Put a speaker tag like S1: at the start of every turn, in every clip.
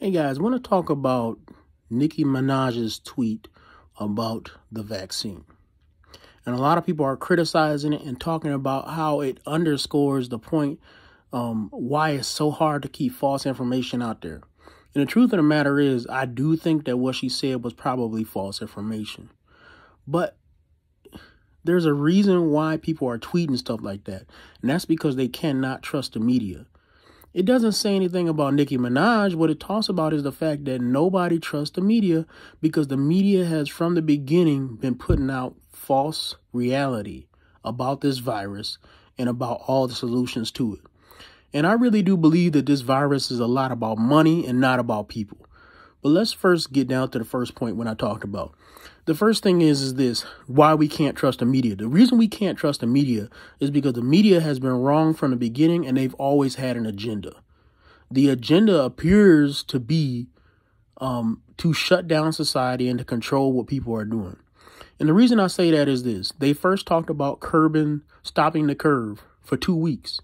S1: Hey guys, I want to talk about Nicki Minaj's tweet about the vaccine. And a lot of people are criticizing it and talking about how it underscores the point why it's so hard to keep false information out there. And the truth of the matter is, I do think that what she said was probably false information. But there's a reason why people are tweeting stuff like that. And that's because they cannot trust the media. It doesn't say anything about Nicki Minaj. What it talks about is the fact that nobody trusts the media because the media has from the beginning been putting out false reality about this virus and about all the solutions to it. And I really do believe that this virus is a lot about money and not about people. But let's first get down to the first point when I talked about. The first thing is this, why we can't trust the media. The reason we can't trust the media is because the media has been wrong from the beginning and they've always had an agenda. The agenda appears to be to shut down society and to control what people are doing. And the reason I say that is this. They first talked about stopping the curve for 2 weeks.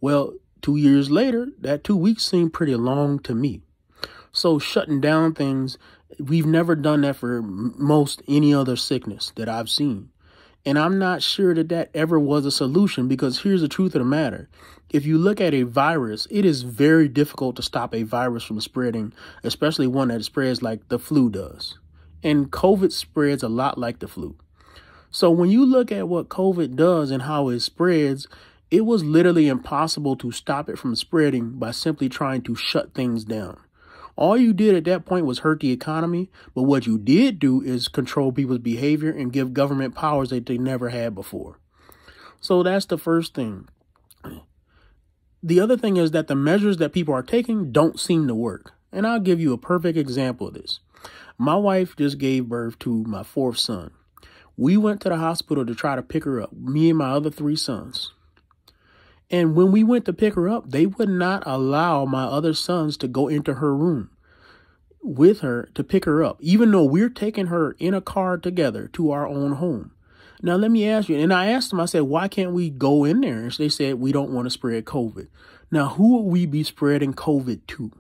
S1: Well, 2 years later, that 2 weeks seemed pretty long to me. So shutting down things, we've never done that for most any other sickness that I've seen. And I'm not sure that that ever was a solution because here's the truth of the matter. If you look at a virus, it is very difficult to stop a virus from spreading, especially one that spreads like the flu does. And COVID spreads a lot like the flu. So when you look at what COVID does and how it spreads, it was literally impossible to stop it from spreading by simply trying to shut things down. All you did at that point was hurt the economy, but what you did do is control people's behavior and give government powers that they never had before. So that's the first thing. The other thing is that the measures that people are taking don't seem to work. And I'll give you a perfect example of this. My wife just gave birth to my fourth son. We went to the hospital to try to pick her up, me and my other 3 sons. And when we went to pick her up, they would not allow my other sons to go into her room with her to pick her up, even though we're taking her in a car together to our own home. Now, let me ask you, and I asked them, I said, why can't we go in there? And they said, we don't want to spread COVID. Now, who would we be spreading COVID to?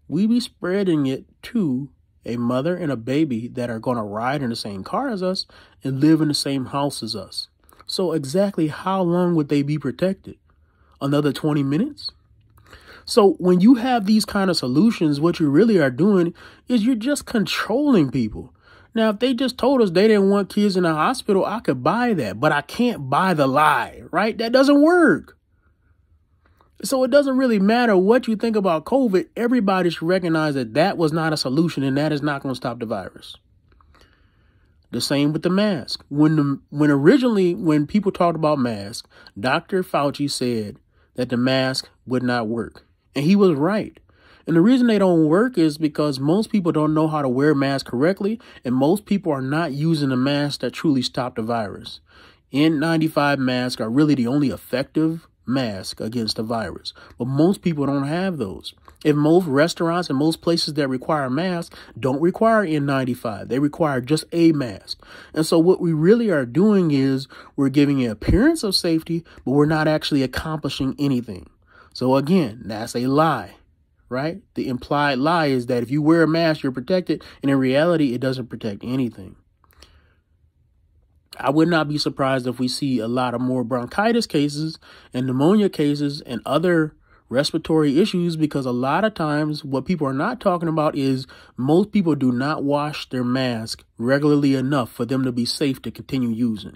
S1: We be spreading it to a mother and a baby that are going to ride in the same car as us and live in the same house as us. So exactly how long would they be protected? Another 20 minutes? So when you have these kind of solutions, what you really are doing is you're just controlling people. Now, if they just told us they didn't want kids in the hospital, I could buy that, but I can't buy the lie, right? That doesn't work. So it doesn't really matter what you think about COVID. Everybody should recognize that that was not a solution and that is not going to stop the virus. The same with the mask. When people talked about masks, Dr. Fauci said that the mask would not work. And he was right. And the reason they don't work is because most people don't know how to wear masks correctly. And most people are not using the masks that truly stop the virus. N95 masks are really the only effective mask against the virus. But most people don't have those. If most restaurants and most places that require masks don't require N95, they require just a mask. And so what we really are doing is we're giving an appearance of safety, but we're not actually accomplishing anything. So again, that's a lie, right? The implied lie is that if you wear a mask, you're protected. And in reality, it doesn't protect anything. I would not be surprised if we see a lot of more bronchitis cases and pneumonia cases and other respiratory issues, because a lot of times what people are not talking about is most people do not wash their mask regularly enough for them to be safe to continue using.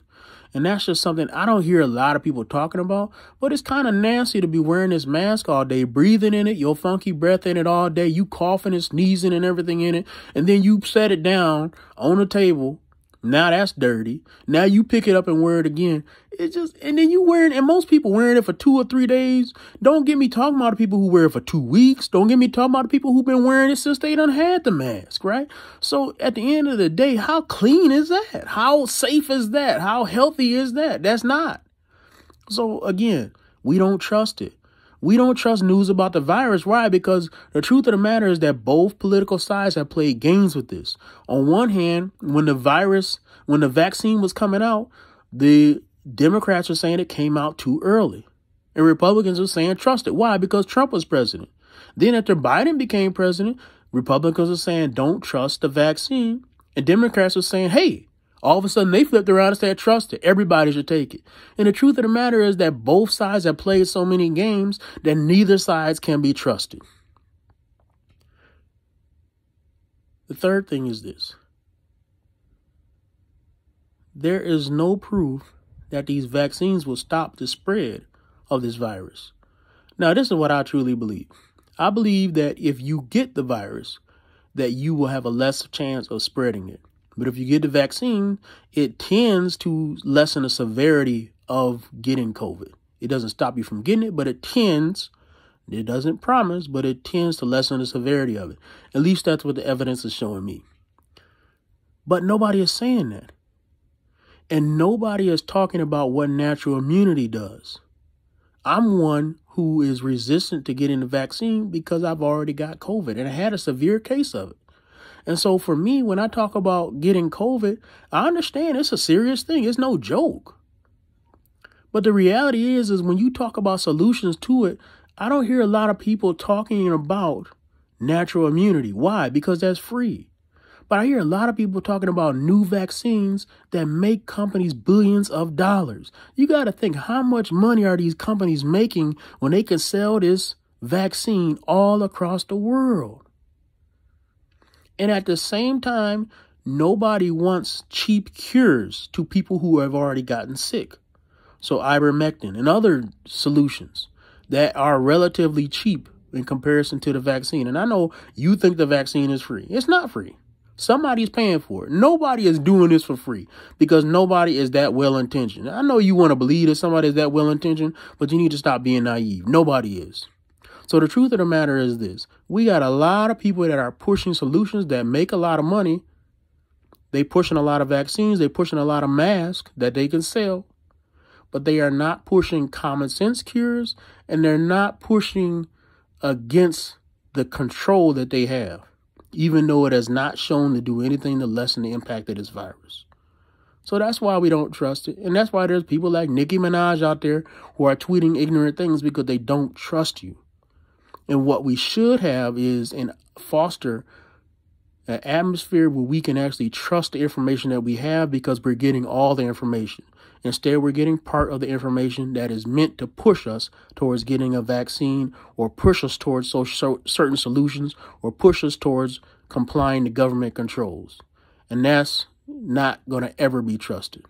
S1: And that's just something I don't hear a lot of people talking about, but it's kind of nasty to be wearing this mask all day, breathing in it, your funky breath in it all day, you coughing and sneezing and everything in it, and then you set it down on the table. Now that's dirty. Now you pick it up and wear it again. And then you wearing, and most people wearing it for 2 or 3 days. Don't get me talking about the people who wear it for 2 weeks. Don't get me talking about the people who've been wearing it since they done had the mask, right? So at the end of the day, how clean is that? How safe is that? How healthy is that? That's not. So again, we don't trust it. We don't trust news about the virus. Why? Because the truth of the matter is that both political sides have played games with this. On one hand, when the vaccine was coming out, the Democrats were saying it came out too early. And Republicans were saying trust it. Why? Because Trump was president. Then after Biden became president, Republicans are saying, don't trust the vaccine. And Democrats are saying, hey, all of a sudden they flipped around and said, trust it. Everybody should take it. And the truth of the matter is that both sides have played so many games that neither sides can be trusted. The third thing is this. There is no proof that these vaccines will stop the spread of this virus. Now, this is what I truly believe. I believe that if you get the virus, that you will have a less chance of spreading it. But if you get the vaccine, it tends to lessen the severity of getting COVID. It doesn't stop you from getting it, but it doesn't promise, but it tends to lessen the severity of it. At least that's what the evidence is showing me. But nobody is saying that. And nobody is talking about what natural immunity does. I'm one who is resistant to getting the vaccine because I've already got COVID and I had a severe case of it. And so for me, when I talk about getting COVID, I understand it's a serious thing. It's no joke. But the reality is when you talk about solutions to it, I don't hear a lot of people talking about natural immunity. Why? Because that's free. But I hear a lot of people talking about new vaccines that make companies billions of dollars. You got to think, how much money are these companies making when they can sell this vaccine all across the world? And at the same time, nobody wants cheap cures to people who have already gotten sick. So ivermectin and other solutions that are relatively cheap in comparison to the vaccine. And I know you think the vaccine is free. It's not free. Somebody's paying for it. Nobody is doing this for free because nobody is that well-intentioned. I know you want to believe that somebody is that well-intentioned, but you need to stop being naive. Nobody is. So the truth of the matter is this. We got a lot of people that are pushing solutions that make a lot of money. They pushing a lot of vaccines. They pushing a lot of masks that they can sell. But they are not pushing common sense cures, and they're not pushing against the control that they have, even though it has not shown to do anything to lessen the impact of this virus. So that's why we don't trust it. And that's why there's people like Nicki Minaj out there who are tweeting ignorant things because they don't trust you. And what we should have is foster an atmosphere where we can actually trust the information that we have because we're getting all the information. Instead, we're getting part of the information that is meant to push us towards getting a vaccine or push us towards certain solutions or push us towards complying to government controls. And that's not going to ever be trusted.